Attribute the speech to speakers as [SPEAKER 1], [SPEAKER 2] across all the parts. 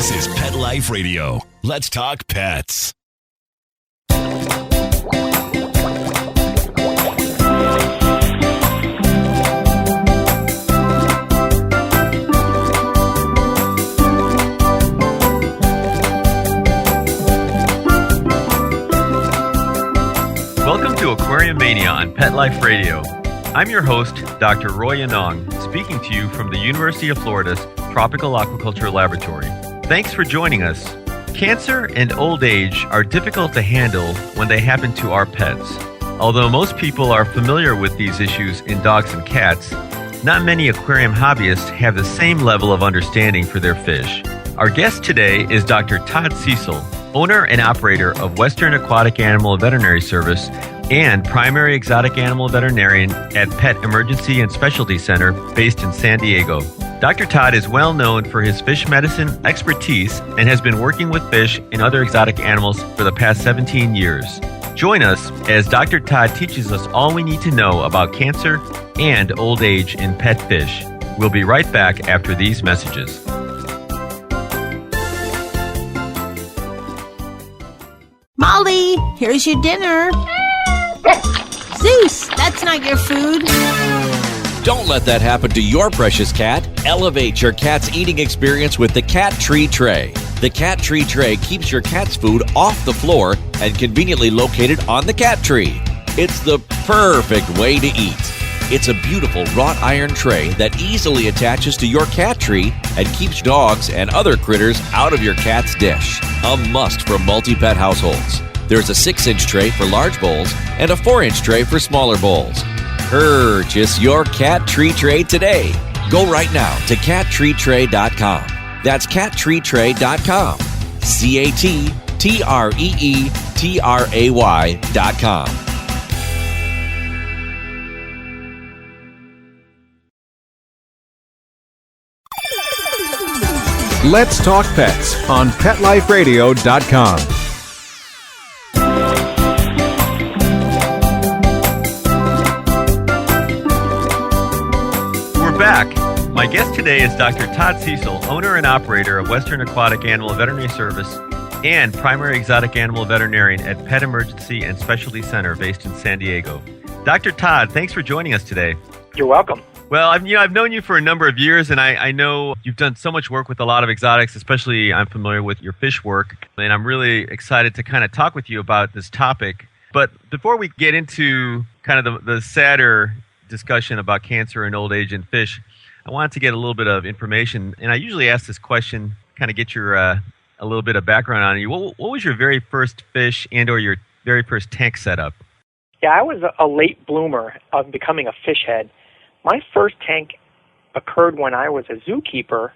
[SPEAKER 1] This is Pet Life Radio. Let's talk pets.
[SPEAKER 2] Welcome to Aquariumania on Pet Life Radio. I'm your host, Dr. Roy Anong, speaking to you from the University of Florida's Tropical Aquaculture Laboratory. Thanks for joining us. Cancer and old age are difficult to handle when they happen to our pets. Although most people are familiar with these issues in dogs and cats, not many aquarium hobbyists have the same level of understanding for their fish. Our guest today is Dr. Todd Cecil, owner and operator of Western Aquatic Animal Veterinary Service and primary exotic animal veterinarian at Pet Emergency and Specialty Center based in San Diego. Dr. Todd is well known for his fish medicine expertise and has been working with fish and other exotic animals for the past 17 years. Join us as Dr. Todd teaches us all we need to know about cancer and old age in pet fish. We'll be right back after these messages.
[SPEAKER 3] Molly, here's your dinner. Zeus, that's not your food.
[SPEAKER 4] Don't let that happen to your precious cat. Elevate your cat's eating experience with the Cat Tree Tray. The Cat Tree Tray keeps your cat's food off the floor and conveniently located on the cat tree. It's the perfect way to eat. It's a beautiful wrought iron tray that easily attaches to your cat tree and keeps dogs and other critters out of your cat's dish. A must for multi-pet households. There's a 6-inch tray for large bowls and a 4-inch tray for smaller bowls. Purchase your Cat Tree Tray today. Go right now to cattreetray.com. That's cattreetray.com. CATTREETRAY.com.
[SPEAKER 5] Let's Talk Pets on PetLifeRadio.com.
[SPEAKER 2] We're back. My guest today is Dr. Todd Cecil, owner and operator of Western Aquatic Animal Veterinary Service and primary exotic animal veterinarian at Pet Emergency and Specialty Center based in San Diego. Dr. Todd, thanks for joining us today.
[SPEAKER 6] You're welcome.
[SPEAKER 2] Well, I've known you for a number of years, and I know you've done so much work with a lot of exotics, especially I'm familiar with your fish work, and I'm really excited to kind of talk with you about this topic. But before we get into kind of the sadder discussion about cancer and old age in fish, I wanted to get a little bit of information, and I usually ask this question, kind of get your a little bit of background on you. What was your very first fish and or your very first tank setup?
[SPEAKER 6] Yeah, I was a late bloomer of becoming a fish head. My first tank occurred when I was a zookeeper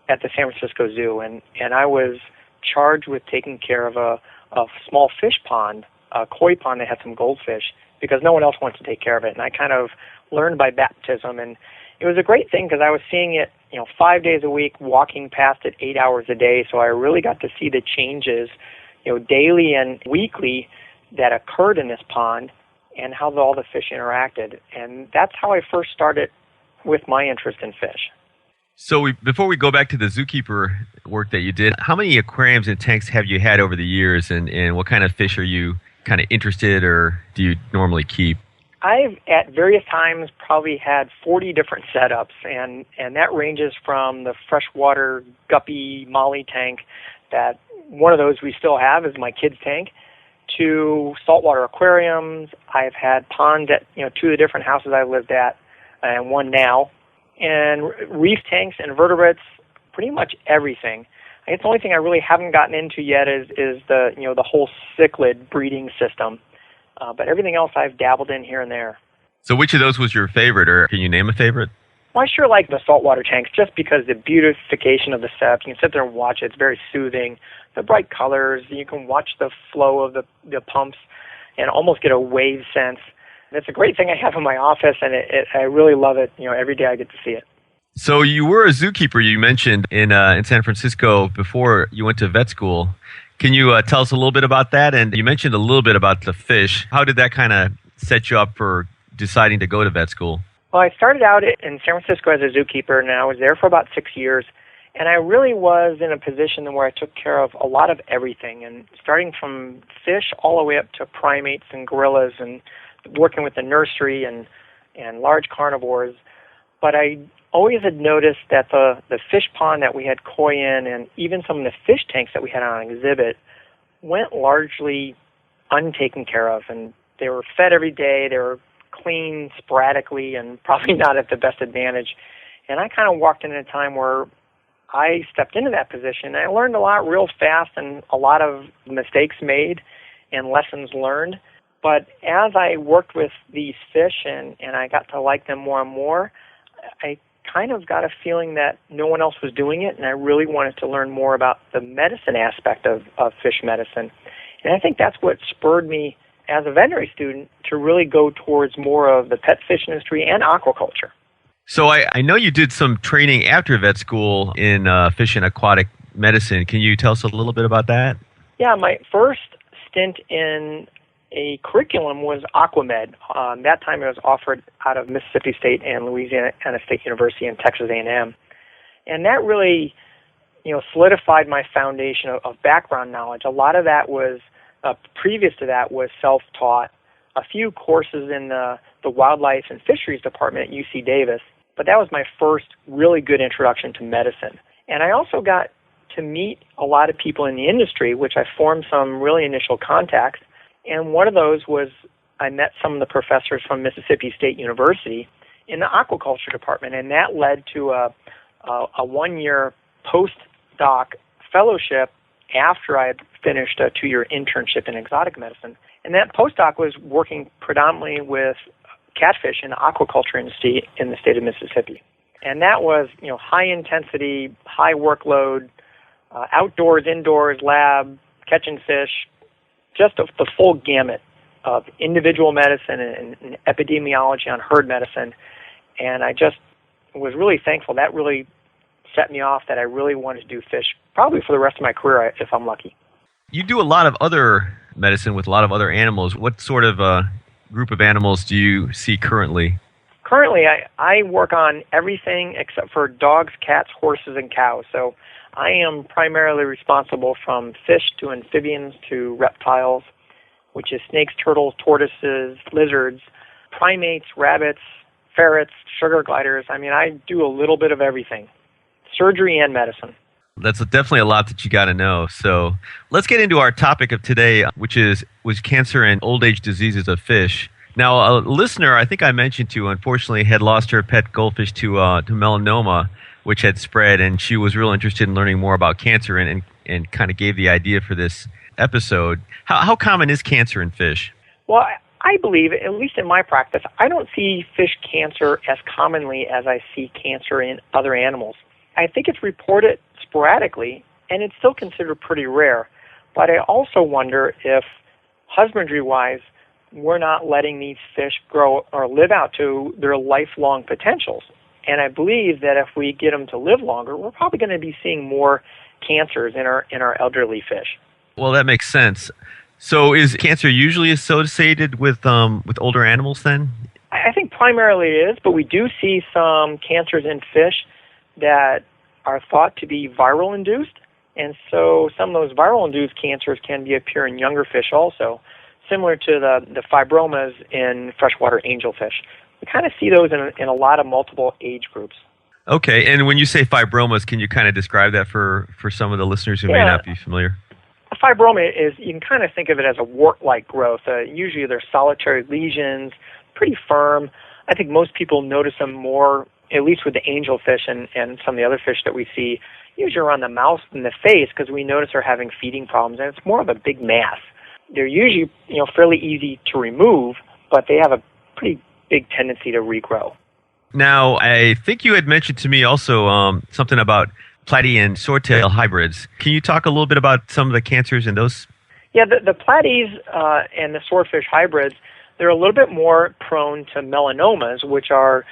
[SPEAKER 6] at the San Francisco Zoo, and I was charged with taking care of a small fish pond, a koi pond that had some goldfish, because no one else wanted to take care of it. And I kind of learned by baptism, and it was a great thing because I was seeing it, 5 days a week, walking past it 8 hours a day. So I really got to see the changes, daily and weekly that occurred in this pond, and how all the fish interacted. And that's how I first started with my interest in fish.
[SPEAKER 2] So before we go back to the zookeeper work that you did, how many aquariums and tanks have you had over the years, and what kind of fish are you kind of interested or do you normally keep?
[SPEAKER 6] I've, at various times, probably had 40 different setups, and that ranges from the freshwater guppy molly tank, that one of those we still have is my kids' tank, to saltwater aquariums. I've had ponds at 2 of the different houses I've lived at, and one now, and reef tanks, invertebrates, pretty much everything. I guess the only thing I really haven't gotten into yet is the the whole cichlid breeding system, but everything else I've dabbled in here and there.
[SPEAKER 2] So which of those was your favorite, or can you name a favorite?
[SPEAKER 6] Well, I sure like the saltwater tanks just because the beautification of the setup. You can sit there and watch it. It's very soothing. The bright colors. You can watch the flow of the pumps and almost get a wave sense. It's a great thing I have in my office, and I really love it. Every day I get to see it.
[SPEAKER 2] So you were a zookeeper, you mentioned, in San Francisco before you went to vet school. Can you tell us a little bit about that? And you mentioned a little bit about the fish. How did that kind of set you up for deciding to go to vet school?
[SPEAKER 6] Well, I started out in San Francisco as a zookeeper, and I was there for about 6 years. And I really was in a position where I took care of a lot of everything, and starting from fish all the way up to primates and gorillas, and working with the nursery and large carnivores. But I always had noticed that the fish pond that we had koi in, and even some of the fish tanks that we had on exhibit, went largely untaken care of. And they were fed every day, they were cleaned sporadically, and probably not at the best advantage. And I kind of walked in at a time where I stepped into that position. I learned a lot real fast, and a lot of mistakes made and lessons learned. But as I worked with these fish and I got to like them more and more, I kind of got a feeling that no one else was doing it, and I really wanted to learn more about the medicine aspect of fish medicine. And I think that's what spurred me as a veterinary student to really go towards more of the pet fish industry and aquaculture.
[SPEAKER 2] So I know you did some training after vet school in fish and aquatic medicine. Can you tell us a little bit about that?
[SPEAKER 6] Yeah, my first stint in a curriculum was Aquamed. That time it was offered out of Mississippi State and Louisiana State University and Texas A&M. And that really, solidified my foundation of background knowledge. A lot of that was, previous to that, was self-taught. A few courses in the wildlife and fisheries department at UC Davis, but that was my first really good introduction to medicine. And I also got to meet a lot of people in the industry, which I formed some really initial contacts. And one of those was I met some of the professors from Mississippi State University in the aquaculture department, and that led to a one-year postdoc fellowship after I had finished a 2-year internship in exotic medicine. And that postdoc was working predominantly with catfish in the aquaculture industry in the state of Mississippi. And that was, high intensity, high workload, outdoors, indoors, lab, catching fish, just the full gamut of individual medicine and epidemiology on herd medicine. And I just was really thankful. That really set me off that I really wanted to do fish probably for the rest of my career if I'm lucky.
[SPEAKER 2] You do a lot of other medicine with a lot of other animals. What sort of group of animals do you see currently?
[SPEAKER 6] Currently, I work on everything except for dogs, cats, horses, and cows. So I am primarily responsible from fish to amphibians to reptiles, which is snakes, turtles, tortoises, lizards, primates, rabbits, ferrets, sugar gliders. I do a little bit of everything, surgery and medicine.
[SPEAKER 2] That's definitely a lot that you got to know. So let's get into our topic of today, which was cancer and old age diseases of fish. Now, a listener, I think I mentioned to, unfortunately, had lost her pet goldfish to melanoma, which had spread, and she was real interested in learning more about cancer and kind of gave the idea for this episode. How common is cancer in fish?
[SPEAKER 6] Well, I believe, at least in my practice, I don't see fish cancer as commonly as I see cancer in other animals. I think it's reported sporadically, and it's still considered pretty rare. But I also wonder if, husbandry-wise, we're not letting these fish grow or live out to their lifelong potentials. And I believe that if we get them to live longer, we're probably going to be seeing more cancers in our elderly fish.
[SPEAKER 2] Well, that makes sense. So is cancer usually associated with older animals then?
[SPEAKER 6] I think primarily it is, but we do see some cancers in fish that are thought to be viral-induced. And so some of those viral-induced cancers can appear in younger fish also, similar to the fibromas in freshwater angelfish. We kind of see those in a lot of multiple age groups.
[SPEAKER 2] Okay, and when you say fibromas, can you kind of describe that for some of the listeners who may not be familiar?
[SPEAKER 6] A fibroma is, you can kind of think of it as a wart-like growth. Usually they're solitary lesions, pretty firm. I think most people notice them more, at least with the angelfish and some of the other fish that we see, usually around the mouth and the face, because we notice they're having feeding problems, and it's more of a big mass. They're usually fairly easy to remove, but they have a pretty big tendency to regrow.
[SPEAKER 2] Now, I think you had mentioned to me also something about platy and swordtail hybrids. Can you talk a little bit about some of the cancers in those?
[SPEAKER 6] Yeah, the platies and the swordfish hybrids, they're a little bit more prone to melanomas, which are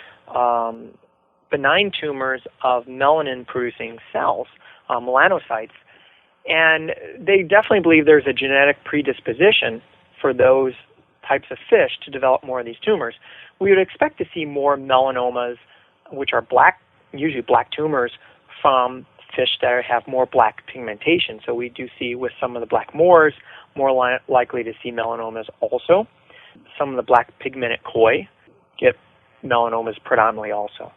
[SPEAKER 6] benign tumors of melanin-producing cells, melanocytes. And they definitely believe there's a genetic predisposition for those types of fish to develop more of these tumors. We would expect to see more melanomas, which are usually black tumors, from fish that have more black pigmentation. So we do see with some of the black moors, more likely to see melanomas also. Some of the black pigmented koi get melanomas predominantly also.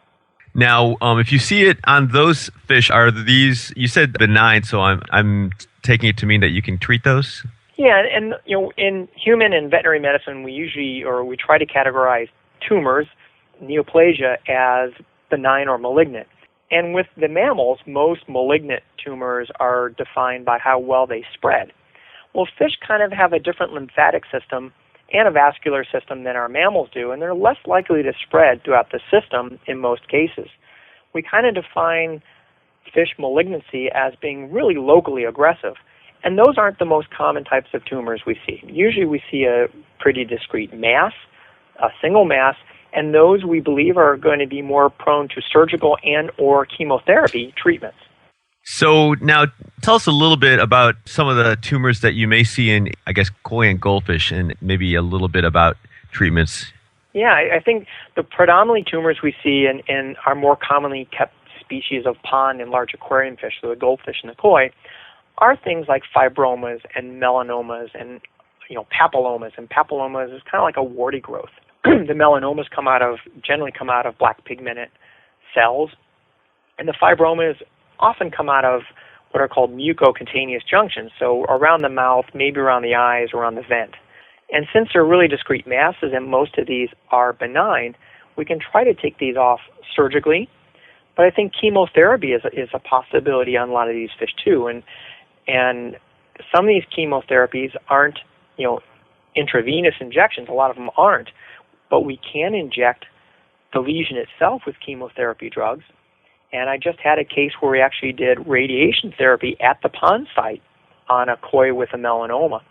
[SPEAKER 2] Now, if you see it on those fish, are these, you said benign, so I'm taking it to mean that you can treat those?
[SPEAKER 6] Yeah, and in human and veterinary medicine, we try to categorize tumors, neoplasia, as benign or malignant. And with the mammals, most malignant tumors are defined by how well they spread. Well, fish kind of have a different lymphatic system and a vascular system than our mammals do, and they're less likely to spread throughout the system in most cases. We kind of define fish malignancy as being really locally aggressive, and those aren't the most common types of tumors we see. Usually we see a pretty discrete mass, a single mass, and those we believe are going to be more prone to surgical and or chemotherapy treatments.
[SPEAKER 2] So now tell us a little bit about some of the tumors that you may see in, I guess, koi and goldfish, and maybe a little bit about treatments.
[SPEAKER 6] Yeah, I think the predominantly tumors we see in our more commonly kept species of pond and large aquarium fish, so the goldfish and the koi, are things like fibromas and melanomas and papillomas. And papillomas is kind of like a warty growth. The melanomas generally come out of black pigmented cells, and the fibromas often come out of what are called mucocutaneous junctions, so around the mouth, maybe around the eyes, around the vent. And since they're really discrete masses and most of these are benign, we can try to take these off surgically, but I think chemotherapy is a possibility on a lot of these fish too. And some of these chemotherapies aren't, intravenous injections. A lot of them aren't, but we can inject the lesion itself with chemotherapy drugs. And I just had a case where we actually did radiation therapy at the pond site on a koi with a melanoma.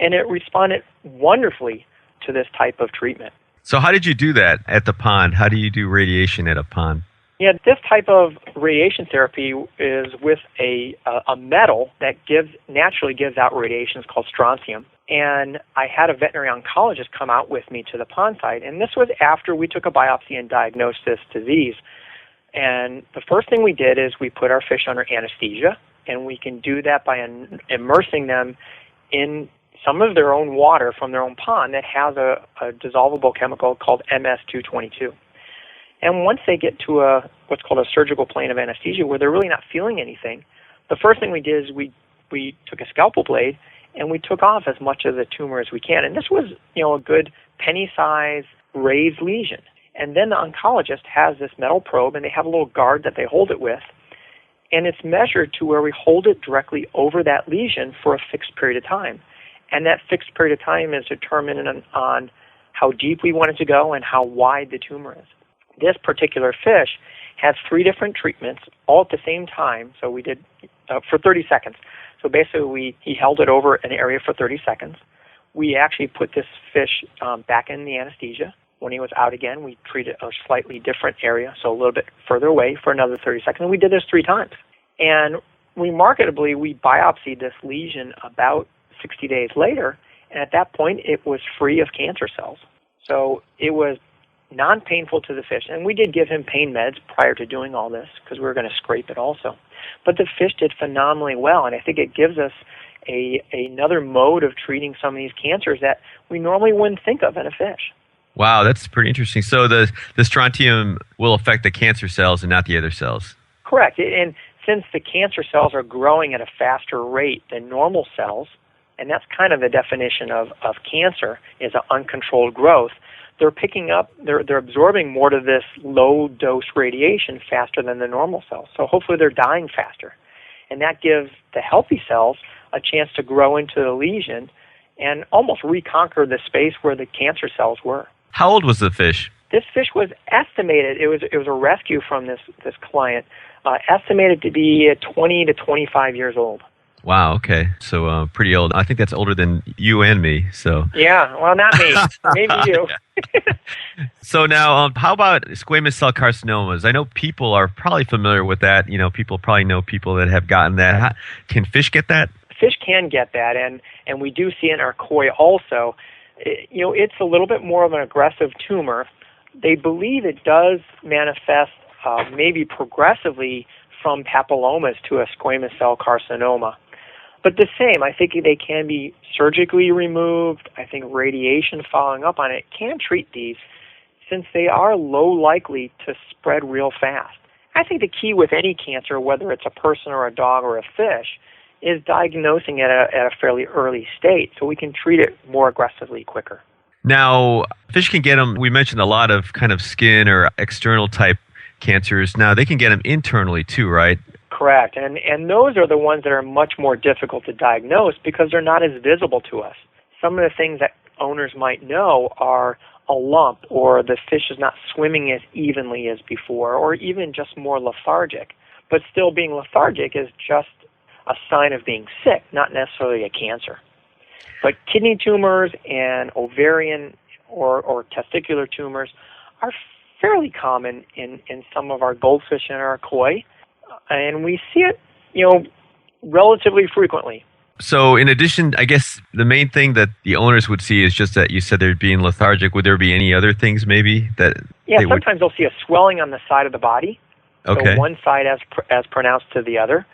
[SPEAKER 6] And it responded wonderfully to this type of treatment.
[SPEAKER 2] So how did you do that at the pond? How do you do radiation at a pond?
[SPEAKER 6] Yeah, this type of radiation therapy is with a metal that naturally gives out radiation. It's called strontium. And I had a veterinary oncologist come out with me to the pond site. And this was after we took a biopsy and diagnosed this disease. And the first thing we did is we put our fish under anesthesia, and we can do that by immersing them in some of their own water from their own pond that has a dissolvable chemical called MS-222. And once they get to what's called a surgical plane of anesthesia where they're really not feeling anything, the first thing we did is we took a scalpel blade and we took off as much of the tumor as we can. And this was, a good penny-sized raised lesion. And then the oncologist has this metal probe, and they have a little guard that they hold it with, and it's measured to where we hold it directly over that lesion for a fixed period of time. And that fixed period of time is determined on how deep we want it to go and how wide the tumor is. This particular fish has 3 different treatments all at the same time, so we did for 30 seconds. So basically he held it over an area for 30 seconds. We actually put this fish back in the anesthesia. When he was out again, we treated a slightly different area, so a little bit further away for another 30 seconds. And we did this 3 times. And remarkably, we biopsied this lesion about 60 days later, and at that point, it was free of cancer cells. So it was non-painful to the fish. And we did give him pain meds prior to doing all this because we were going to scrape it also. But the fish did phenomenally well, and I think it gives us another mode of treating some of these cancers that we normally wouldn't think of in a fish.
[SPEAKER 2] Wow, that's pretty interesting. So the strontium will affect the cancer cells and not the other cells.
[SPEAKER 6] Correct. And since the cancer cells are growing at a faster rate than normal cells, and that's kind of the definition of cancer, is an uncontrolled growth, they're picking up, they're absorbing more of this low-dose radiation faster than the normal cells. So hopefully they're dying faster. And that gives the healthy cells a chance to grow into the lesion and almost reconquer the space where the cancer cells were.
[SPEAKER 2] How old was the fish?
[SPEAKER 6] This fish was estimated, it was a rescue from this client, estimated to be 20 to 25 years old.
[SPEAKER 2] Wow, okay. So pretty old. I think that's older than you and me. So
[SPEAKER 6] yeah, well, not me. Maybe you.
[SPEAKER 2] So now, how about squamous cell carcinomas? I know people are probably familiar with that. People probably know people that have gotten that. Can fish get that?
[SPEAKER 6] Fish can get that, and we do see in our koi also. It's a little bit more of an aggressive tumor. They believe it does manifest maybe progressively from papillomas to a squamous cell carcinoma. But the same, I think they can be surgically removed. I think radiation following up on it can treat these since they are low likely to spread real fast. I think the key with any cancer, whether it's a person or a dog or a fish, is diagnosing it at a fairly early state so we can treat it more aggressively quicker.
[SPEAKER 2] Now, fish can get them, we mentioned a lot of kind of skin or external type cancers. Now, they can get them internally too, right?
[SPEAKER 6] Correct. And those are the ones that are much more difficult to diagnose because they're not as visible to us. Some of the things that owners might know are a lump, or the fish is not swimming as evenly as before, or even just more lethargic. But still being lethargic is just a sign of being sick, not necessarily a cancer. But kidney tumors and ovarian or testicular tumors are fairly common in some of our goldfish and our koi, and we see it, relatively frequently.
[SPEAKER 2] So in addition, I guess the main thing that the owners would see is just that you said they're being lethargic. Would there be any other things maybe that?
[SPEAKER 6] Yeah, sometimes they'll see a swelling on the side of the body.
[SPEAKER 2] Okay.
[SPEAKER 6] So one side as pronounced to the other.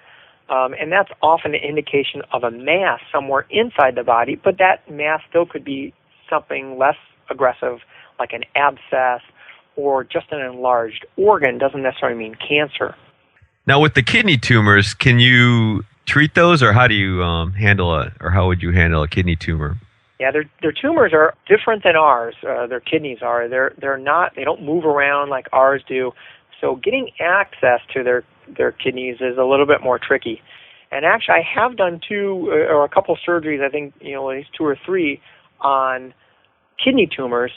[SPEAKER 6] And that's often an indication of a mass somewhere inside the body, but that mass still could be something less aggressive, like an abscess or just an enlarged organ. Doesn't necessarily mean cancer.
[SPEAKER 2] Now, with the kidney tumors, can you treat those, or how do you how would you handle a kidney tumor?
[SPEAKER 6] Yeah, their tumors are different than ours. Their kidneys are. They don't move around like ours do. So getting access to their kidneys is a little bit more tricky. And actually, I have done a couple surgeries, I think, at least 2 or 3 on kidney tumors,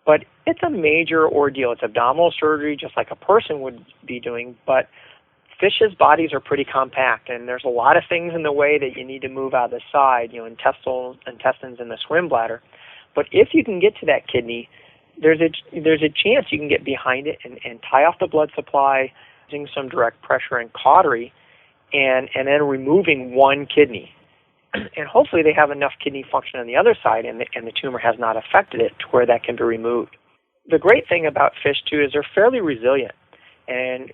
[SPEAKER 6] but it's a major ordeal. It's abdominal surgery, just like a person would be doing, but fish's bodies are pretty compact, and there's a lot of things in the way that you need to move out of the side, intestines and the swim bladder. But if you can get to that kidney, there's a chance you can get behind it and tie off the blood supply using some direct pressure and cautery, and then removing one kidney. And hopefully they have enough kidney function on the other side, and the tumor has not affected it to where that can be removed. The great thing about fish, too, is they're fairly resilient. And,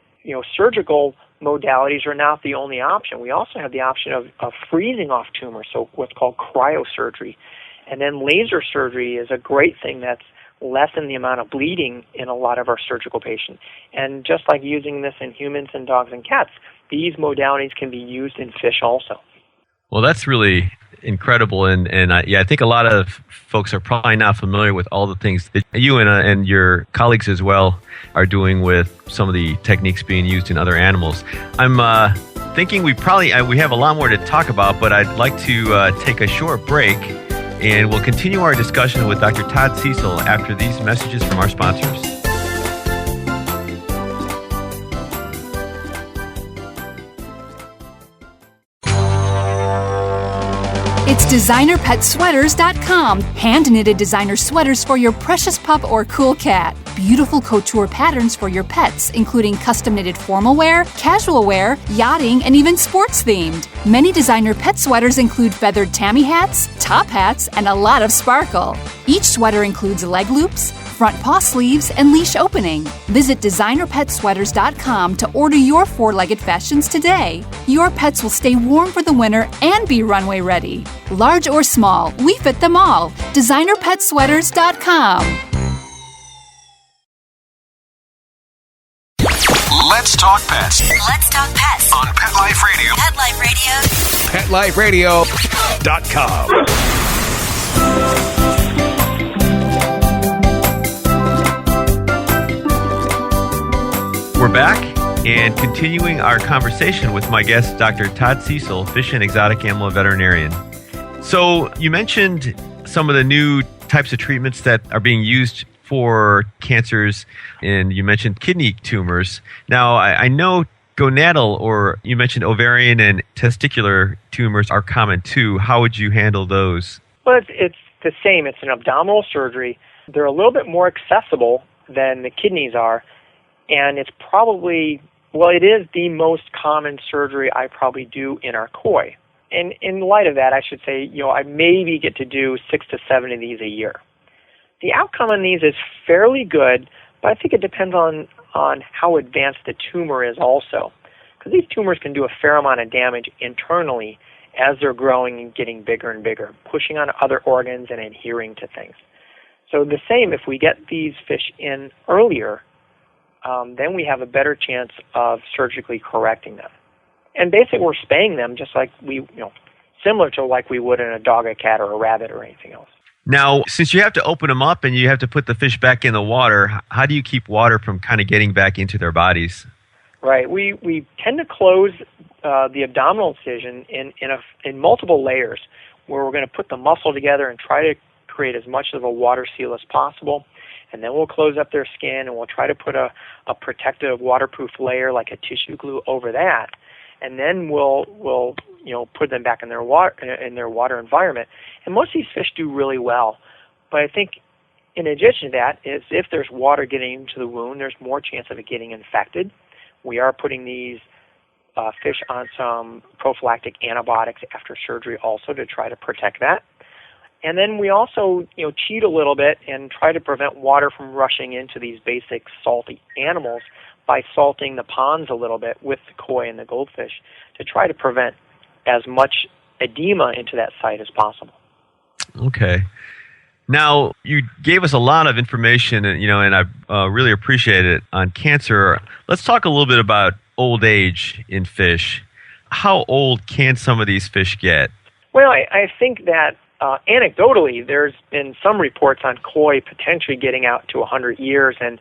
[SPEAKER 6] surgical modalities are not the only option. We also have the option of freezing off tumors, so what's called cryosurgery. And then laser surgery is a great thing that's lessen the amount of bleeding in a lot of our surgical patients. And just like using this in humans and dogs and cats, these modalities can be used in fish also.
[SPEAKER 2] Well, that's really incredible, and I think a lot of folks are probably not familiar with all the things that you and your colleagues as well are doing with some of the techniques being used in other animals. I'm thinking we have a lot more to talk about, but I'd like to take a short break, and we'll continue our discussion with Dr. Todd Cecil after these messages from our sponsors.
[SPEAKER 7] It's DesignerPetSweaters.com. Hand-knitted designer sweaters for your precious pup or cool cat. Beautiful couture patterns for your pets, including custom-knitted formal wear, casual wear, yachting, and even sports-themed. Many designer pet sweaters include feathered tammy hats, top hats, and a lot of sparkle. Each sweater includes leg loops, front paw sleeves, and leash opening. Visit DesignerPetSweaters.com to order your 4-legged fashions today. Your pets will stay warm for the winter and be runway ready. Large or small, we fit them all. DesignerPetSweaters.com.
[SPEAKER 1] Let's talk pets.
[SPEAKER 8] Let's talk pets
[SPEAKER 1] On Pet Life Radio.
[SPEAKER 8] Pet Life Radio.
[SPEAKER 1] PetLifeRadio.com.
[SPEAKER 2] We're back and continuing our conversation with my guest, Dr. Todd Cecil, fish and exotic animal veterinarian. So you mentioned some of the new types of treatments that are being used for cancers, and you mentioned kidney tumors. Now, I know gonadal, or you mentioned ovarian and testicular tumors are common too. How would you handle those?
[SPEAKER 6] Well, it's the same. It's an abdominal surgery. They're a little bit more accessible than the kidneys are, and it's probably, it is the most common surgery I probably do in our koi. And in light of that, I should say, I maybe get to do 6 to 7 of these a year. The outcome on these is fairly good, but I think it depends on how advanced the tumor is also. because these tumors can do a fair amount of damage internally as they're growing and getting bigger and bigger, pushing on other organs and adhering to things. So the same, if we get these fish in earlier, then we have a better chance of surgically correcting them. And basically we're spaying them just like similar to like we would in a dog, a cat, or a rabbit or anything else.
[SPEAKER 2] Now, since you have to open them up and you have to put the fish back in the water, how do you keep water from kind of getting back into their bodies?
[SPEAKER 6] Right. We tend to close the abdominal incision in multiple layers, where we're going to put the muscle together and try to create as much of a water seal as possible. And then we'll close up their skin and we'll try to put a protective waterproof layer like a tissue glue over that. And then we'll put them back in their water environment. And most of these fish do really well. But I think in addition to that is if there's water getting into the wound, there's more chance of it getting infected. We are putting these fish on some prophylactic antibiotics after surgery also to try to protect that. And then we also, cheat a little bit and try to prevent water from rushing into these basic salty animals by salting the ponds a little bit with the koi and the goldfish to try to prevent as much edema into that site as possible.
[SPEAKER 2] Okay. Now, you gave us a lot of information, and I really appreciate it on cancer. Let's talk a little bit about old age in fish. How old can some of these fish get?
[SPEAKER 6] Well, I think that anecdotally, there's been some reports on koi potentially getting out to 100 years, and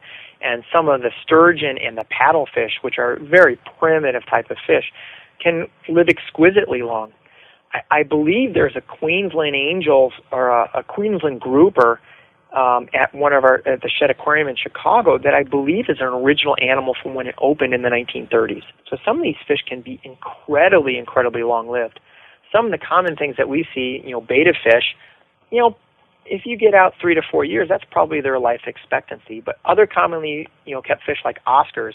[SPEAKER 6] some of the sturgeon and the paddlefish, which are very primitive type of fish, can live exquisitely long. I believe there's a Queensland Angels or a Queensland grouper at the Shed Aquarium in Chicago that I believe is an original animal from when it opened in the 1930s. So some of these fish can be incredibly, incredibly long-lived. Some of the common things that we see, betta fish, if you get out 3 to 4 years, that's probably their life expectancy. But other commonly, kept fish like Oscars,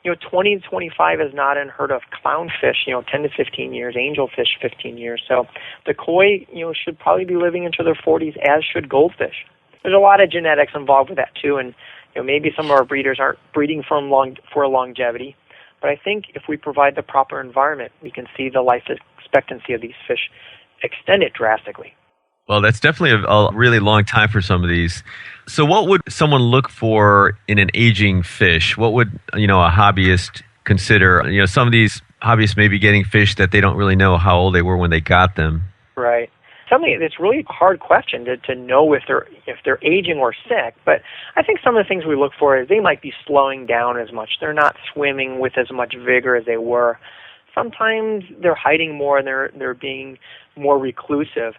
[SPEAKER 6] 20 to 25 is not unheard of. Clownfish, 10 to 15 years. Angelfish, 15 years. So the koi, should probably be living into their 40s, as should goldfish. There's a lot of genetics involved with that too, and maybe some of our breeders aren't breeding for longevity. But I think if we provide the proper environment, we can see the life expectancy of these fish extended drastically.
[SPEAKER 2] Well, that's definitely a really long time for some of these. So what would someone look for in an aging fish? What would, a hobbyist consider? Some of these hobbyists may be getting fish that they don't really know how old they were when they got them.
[SPEAKER 6] Right. It's really a hard question to know if they're aging or sick. But I think some of the things we look for is they might be slowing down as much. They're not swimming with as much vigor as they were. Sometimes they're hiding more and they're being more reclusive.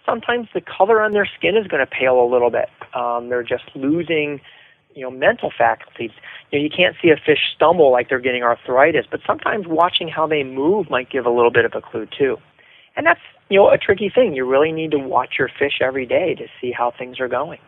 [SPEAKER 6] Sometimes the color on their skin is going to pale a little bit. They're just losing, mental faculties. You can't see a fish stumble like they're getting arthritis, but sometimes watching how they move might give a little bit of a clue too. And that's, a tricky thing. You really need to watch your fish every day to see how things are going.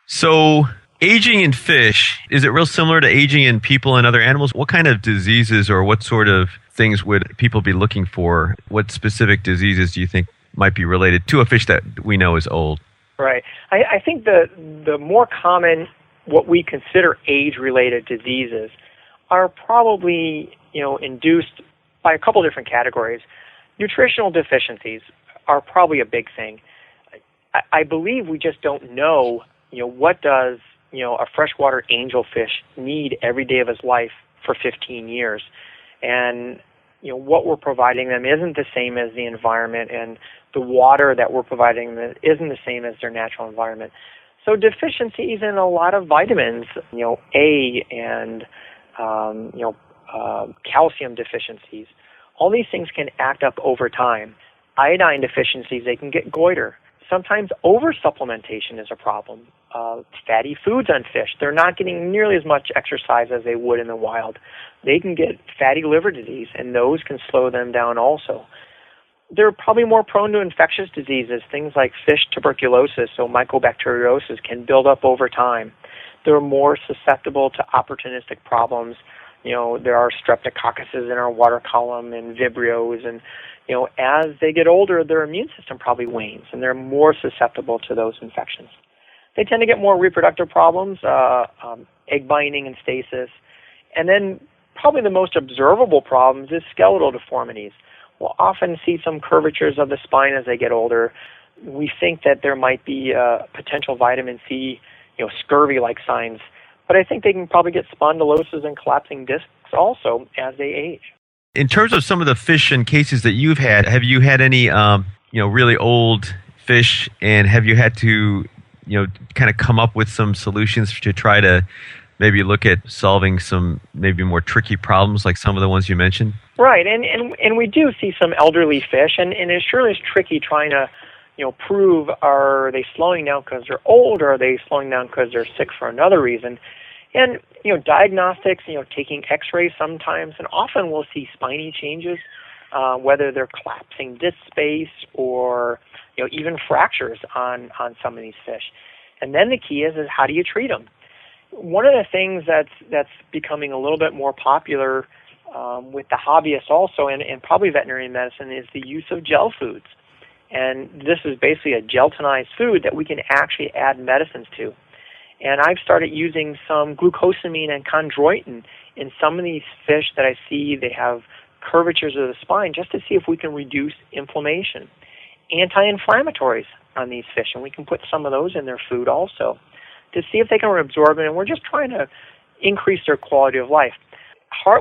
[SPEAKER 2] So aging in fish, is it real similar to aging in people and other animals? What kind of diseases or what sort of things would people be looking for? What specific diseases do you think might be related to a fish that we know is old?
[SPEAKER 6] Right. I think the more common, what we consider age-related diseases are probably, induced by a couple different categories. Nutritional deficiencies are probably a big thing. I believe we just don't know, what does, a freshwater angelfish need every day of his life for 15 years. And, what we're providing them isn't the same as the environment, and the water that we're providing them isn't the same as their natural environment. So deficiencies in a lot of vitamins, A and, calcium deficiencies, all these things can act up over time. Iodine deficiencies, they can get goiter. Sometimes over-supplementation is a problem. Fatty foods on fish, they're not getting nearly as much exercise as they would in the wild. They can get fatty liver disease, and those can slow them down also. They're probably more prone to infectious diseases, things like fish tuberculosis, so mycobacteriosis can build up over time. They're more susceptible to opportunistic problems. There are streptococcuses in our water column and vibrios, and as they get older, their immune system probably wanes, and they're more susceptible to those infections. They tend to get more reproductive problems, egg binding and stasis, and then probably the most observable problems is skeletal deformities. We'll often see some curvatures of the spine as they get older. We think that there might be potential vitamin C, scurvy-like signs, but I think they can probably get spondyloses and collapsing discs also as they age.
[SPEAKER 2] In terms of some of the fish and cases that you've had, have you had any, really old fish, and have you had to, kind of come up with some solutions to try to maybe look at solving some maybe more tricky problems like some of the ones you mentioned?
[SPEAKER 6] Right, and we do see some elderly fish, and it surely is tricky trying to, prove, are they slowing down because they're old, or are they slowing down because they're sick for another reason? And, diagnostics, taking x-rays sometimes, and often we'll see spiny changes, whether they're collapsing disc space or, even fractures on some of these fish. And then the key is how do you treat them? One of the things that's becoming a little bit more popular with the hobbyists also, and probably veterinary medicine, is the use of gel foods. And this is basically a gelatinized food that we can actually add medicines to. And I've started using some glucosamine and chondroitin in some of these fish that I see they have curvatures of the spine, just to see if we can reduce inflammation. Anti-inflammatories on these fish, and we can put some of those in their food also to see if they can absorb it, and we're just trying to increase their quality of life.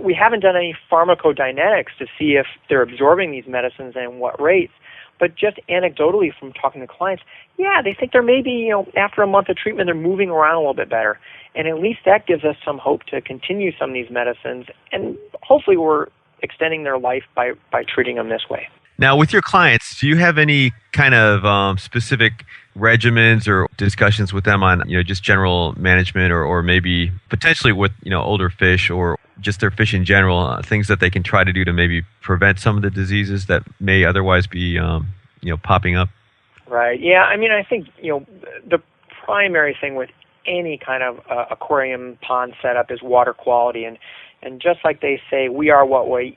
[SPEAKER 6] We haven't done any pharmacodynamics to see if they're absorbing these medicines and what rates, but just anecdotally from talking to clients, they think they're maybe, after a month of treatment, they're moving around a little bit better. And at least that gives us some hope to continue some of these medicines, and hopefully we're extending their life by treating them this way.
[SPEAKER 2] Now, with your clients, do you have any kind of specific regimens or discussions with them on, just general management or maybe potentially with, older fish or just their fish in general, things that they can try to do to maybe prevent some of the diseases that may otherwise be, popping up?
[SPEAKER 6] Right. Yeah. I mean, I think, the primary thing with any kind of aquarium pond setup is water quality. And just like they say, we are what we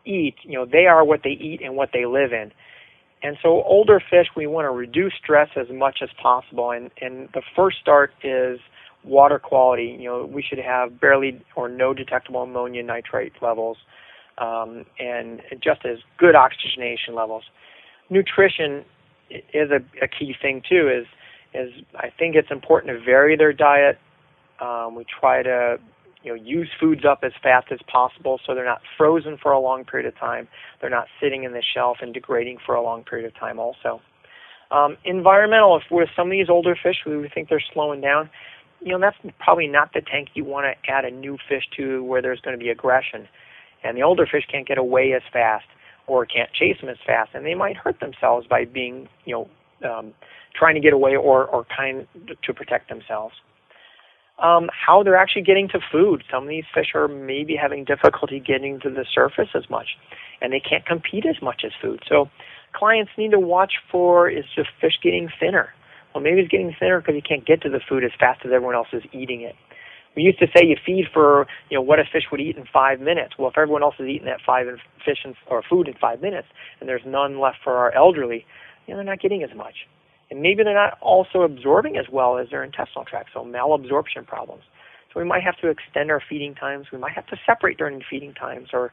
[SPEAKER 6] eat, they are what they eat and what they live in. And so older fish, we want to reduce stress as much as possible. And the first start is water quality. We should have barely or no detectable ammonia nitrate levels, and just as good oxygenation levels. Nutrition is a key thing too. Is I think it's important to vary their diet. We try to use foods up as fast as possible so they're not frozen for a long period of time. They're not sitting in the shelf and degrading for a long period of time also. Environmental, if with some of these older fish we think they're slowing down, that's probably not the tank you want to add a new fish to where there's going to be aggression. And the older fish can't get away as fast or can't chase them as fast, and they might hurt themselves by being, trying to get away or kind to protect themselves. How they're actually getting to food. Some of these fish are maybe having difficulty getting to the surface as much, and they can't compete as much as food. So clients need to watch for, is the fish getting thinner? Well, maybe it's getting thinner because he can't get to the food as fast as everyone else is eating it. We used to say you feed for, what a fish would eat in 5 minutes. Well, if everyone else is eating that food in 5 minutes, and there's none left for our elderly, they're not getting as much. And maybe they're not also absorbing as well as their intestinal tract, so malabsorption problems. So we might have to extend our feeding times. We might have to separate during feeding times or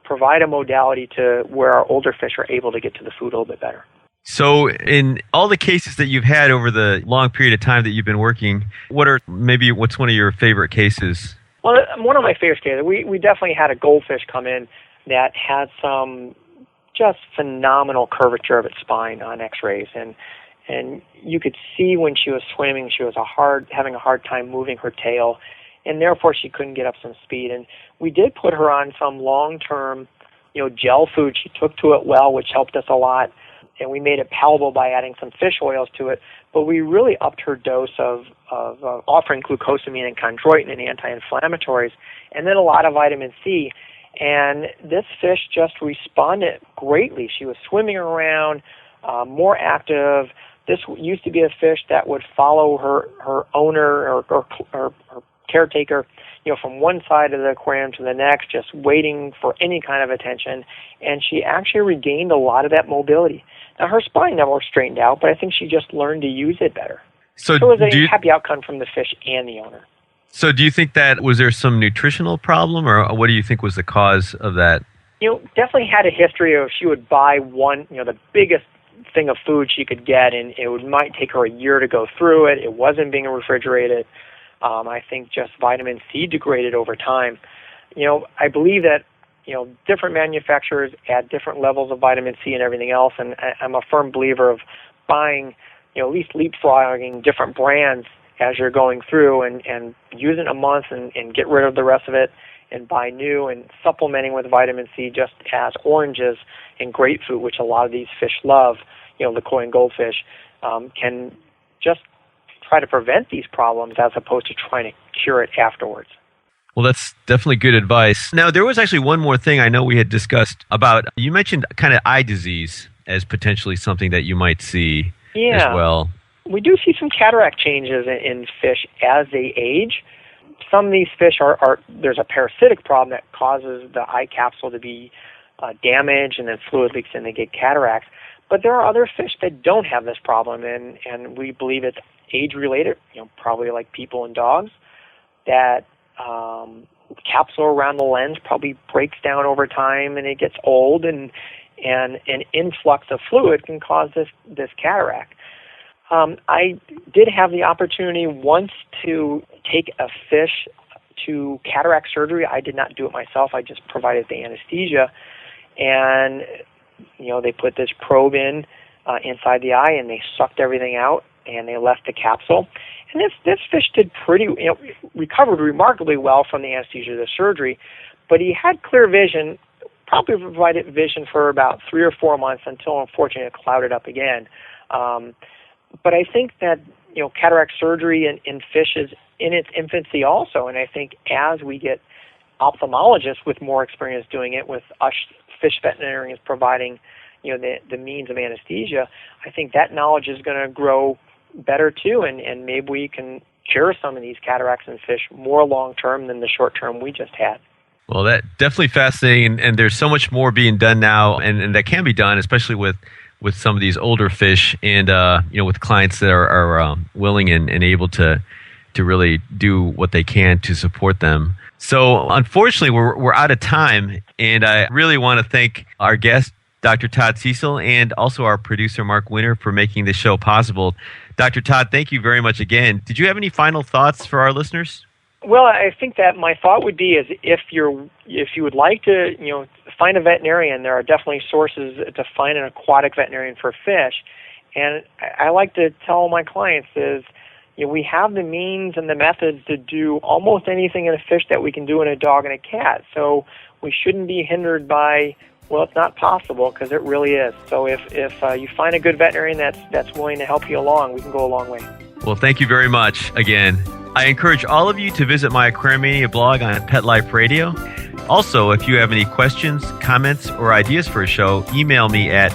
[SPEAKER 6] provide a modality to where our older fish are able to get to the food a little bit better.
[SPEAKER 2] So in all the cases that you've had over the long period of time that you've been working, what's one of your favorite cases?
[SPEAKER 6] Well, one of my favorite cases, we definitely had a goldfish come in that had some just phenomenal curvature of its spine on x-rays. And you could see when she was swimming, she was having a hard time moving her tail, and therefore she couldn't get up some speed. And we did put her on some long-term, gel food. She took to it well, which helped us a lot. And we made it palatable by adding some fish oils to it. But we really upped her dose of offering glucosamine and chondroitin and anti-inflammatories, and then a lot of vitamin C. And this fish just responded greatly. She was swimming around, more active. This used to be a fish that would follow her owner or her caretaker, from one side of the aquarium to the next, just waiting for any kind of attention. And she actually regained a lot of that mobility. Now, her spine never straightened out, but I think she just learned to use it better. So it was a happy outcome from the fish and the owner.
[SPEAKER 2] So do you think was there some nutritional problem, or what do you think was the cause of that?
[SPEAKER 6] Definitely had a history of she would buy one, the biggest thing of food she could get, and might take her a year to go through it. It wasn't being refrigerated. I think just vitamin C degraded over time. I believe that, different manufacturers add different levels of vitamin C and everything else, and I'm a firm believer of buying, at least leapfrogging different brands as you're going through and using a month and get rid of the rest of it and buy new, and supplementing with vitamin C just as oranges and grapefruit, which a lot of these fish love, the koi and goldfish, can just try to prevent these problems as opposed to trying to cure it afterwards.
[SPEAKER 2] Well, that's definitely good advice. Now, there was actually one more thing I know we had discussed about. You mentioned kind of eye disease as potentially something that you might see as well.
[SPEAKER 6] We do see some cataract changes in fish as they age. Some of these fish there's a parasitic problem that causes the eye capsule to be damaged, and then fluid leaks and they get cataracts. But there are other fish that don't have this problem, and we believe it's age-related, probably like people and dogs, that capsule around the lens probably breaks down over time and it gets old, and an influx of fluid can cause this cataract. I did have the opportunity once to take a fish to cataract surgery. I did not do it myself. I just provided the anesthesia, and they put this probe inside the eye, and they sucked everything out, and they left the capsule. And this fish did recovered remarkably well from the anesthesia of the surgery, but he had clear vision, probably provided vision for about 3 or 4 months until, unfortunately, it clouded up again. But I think that, cataract surgery in fish is in its infancy also, and I think as we get ophthalmologists with more experience doing it, with us fish veterinarians providing, the means of anesthesia, I think that knowledge is going to grow better too, and maybe we can cure some of these cataracts in fish more long-term than the short-term we just had.
[SPEAKER 2] Well, that definitely fascinating, and there's so much more being done now, and that can be done, especially with some of these older fish, and with clients that are willing and able to really do what they can to support them. So unfortunately, we're out of time, and I really want to thank our guest, Dr. Todd Cecil, and also our producer, Mark Winter, for making this show possible. Dr. Todd, thank you very much again. Did you have any final thoughts for our listeners?
[SPEAKER 6] Well, I think that my thought would be is if you would like to, find a veterinarian, there are definitely sources to find an aquatic veterinarian for fish. And I like to tell my clients is, we have the means and the methods to do almost anything in a fish that we can do in a dog and a cat. So we shouldn't be hindered by, well, it's not possible, because it really is. So if you find a good veterinarian that's willing to help you along, we can go a long way.
[SPEAKER 2] Well, thank you very much again. I encourage all of you to visit my Aquariumania blog on Pet Life Radio. Also, if you have any questions, comments, or ideas for a show, email me at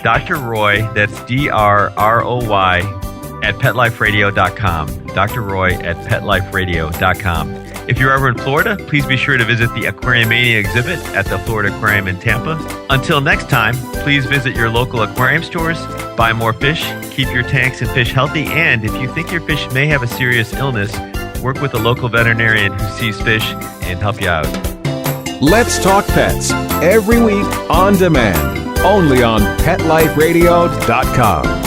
[SPEAKER 2] DrRoy, that's DrRoy, at PetLifeRadio.com. DrRoy at PetLifeRadio.com. If you're ever in Florida, please be sure to visit the Aquariumania exhibit at the Florida Aquarium in Tampa. Until next time, please visit your local aquarium stores, buy more fish, keep your tanks and fish healthy, and if you think your fish may have a serious illness, work with a local veterinarian who sees fish and help you out.
[SPEAKER 5] Let's Talk Pets, every week on demand, only on PetLifeRadio.com.